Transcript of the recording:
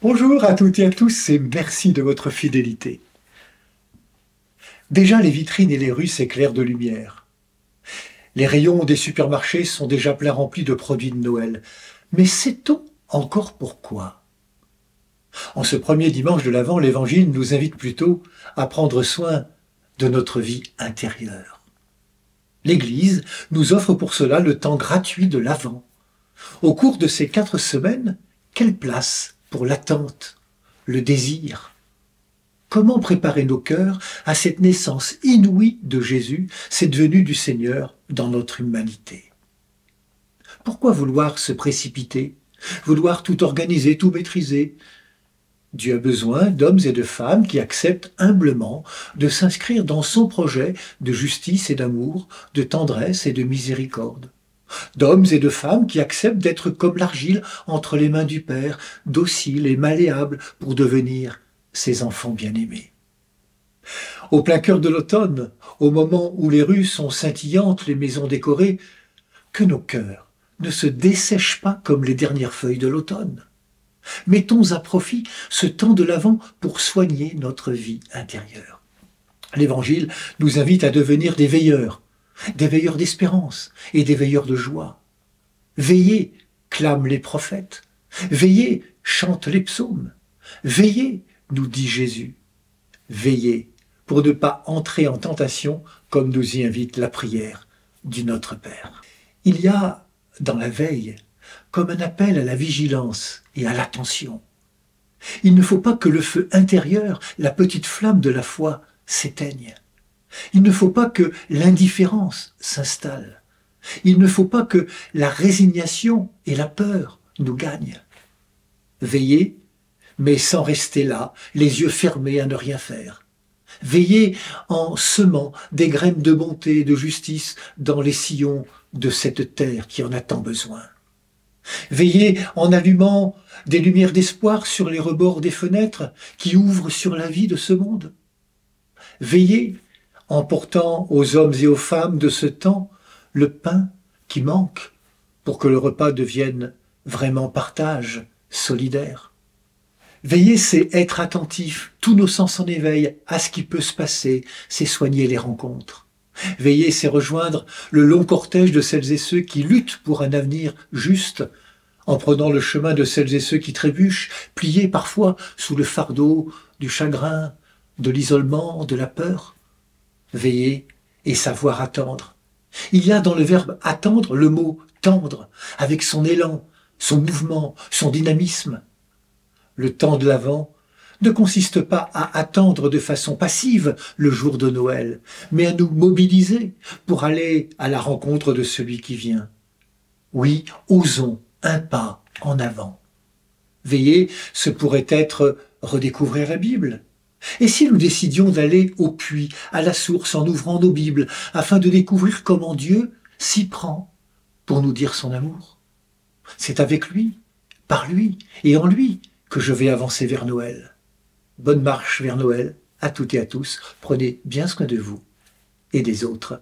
Bonjour à toutes et à tous et merci de votre fidélité. Déjà les vitrines et les rues s'éclairent de lumière. Les rayons des supermarchés sont déjà plein remplis de produits de Noël. Mais sait-on encore pourquoi? En ce premier dimanche de l'Avent, l'Évangile nous invite plutôt à prendre soin de notre vie intérieure. L'Église nous offre pour cela le temps gratuit de l'Avent. Au cours de ces 4 semaines, quelle place pour l'attente, le désir? Comment préparer nos cœurs à cette naissance inouïe de Jésus, cette venue du Seigneur dans notre humanité? Pourquoi vouloir se précipiter, vouloir tout organiser, tout maîtriser? Dieu a besoin d'hommes et de femmes qui acceptent humblement de s'inscrire dans son projet de justice et d'amour, de tendresse et de miséricorde. D'hommes et de femmes qui acceptent d'être comme l'argile entre les mains du Père, dociles et malléables pour devenir ses enfants bien-aimés. Au plein cœur de l'automne, au moment où les rues sont scintillantes, les maisons décorées, que nos cœurs ne se dessèchent pas comme les dernières feuilles de l'automne. Mettons à profit ce temps de l'Avent pour soigner notre vie intérieure. L'Évangile nous invite à devenir des veilleurs d'espérance et des veilleurs de joie. Veillez, clament les prophètes. Veillez, chantent les psaumes. Veillez, nous dit Jésus. Veillez pour ne pas entrer en tentation comme nous y invite la prière du Notre Père. Il y a dans la veille comme un appel à la vigilance et à l'attention. Il ne faut pas que le feu intérieur, la petite flamme de la foi, s'éteigne. Il ne faut pas que l'indifférence s'installe. Il ne faut pas que la résignation et la peur nous gagnent. Veillez, mais sans rester là, les yeux fermés à ne rien faire. Veillez en semant des graines de bonté et de justice dans les sillons de cette terre qui en a tant besoin. Veillez en allumant des lumières d'espoir sur les rebords des fenêtres qui ouvrent sur la vie de ce monde. Veillez en portant aux hommes et aux femmes de ce temps le pain qui manque pour que le repas devienne vraiment partage, solidaire. Veiller, c'est être attentif, tous nos sens en éveil à ce qui peut se passer, c'est soigner les rencontres. Veiller, c'est rejoindre le long cortège de celles et ceux qui luttent pour un avenir juste, en prenant le chemin de celles et ceux qui trébuchent, pliés parfois sous le fardeau du chagrin, de l'isolement, de la peur. Veiller et savoir attendre. Il y a dans le verbe attendre le mot tendre, avec son élan, son mouvement, son dynamisme. Le temps de l'Avent ne consiste pas à attendre de façon passive le jour de Noël, mais à nous mobiliser pour aller à la rencontre de celui qui vient. Oui, osons un pas en avant. Veiller, ce pourrait être redécouvrir la Bible. Et si nous décidions d'aller au puits, à la source, en ouvrant nos Bibles, afin de découvrir comment Dieu s'y prend pour nous dire son amour? C'est avec lui, par lui et en lui que je vais avancer vers Noël. Bonne marche vers Noël à toutes et à tous. Prenez bien soin de vous et des autres.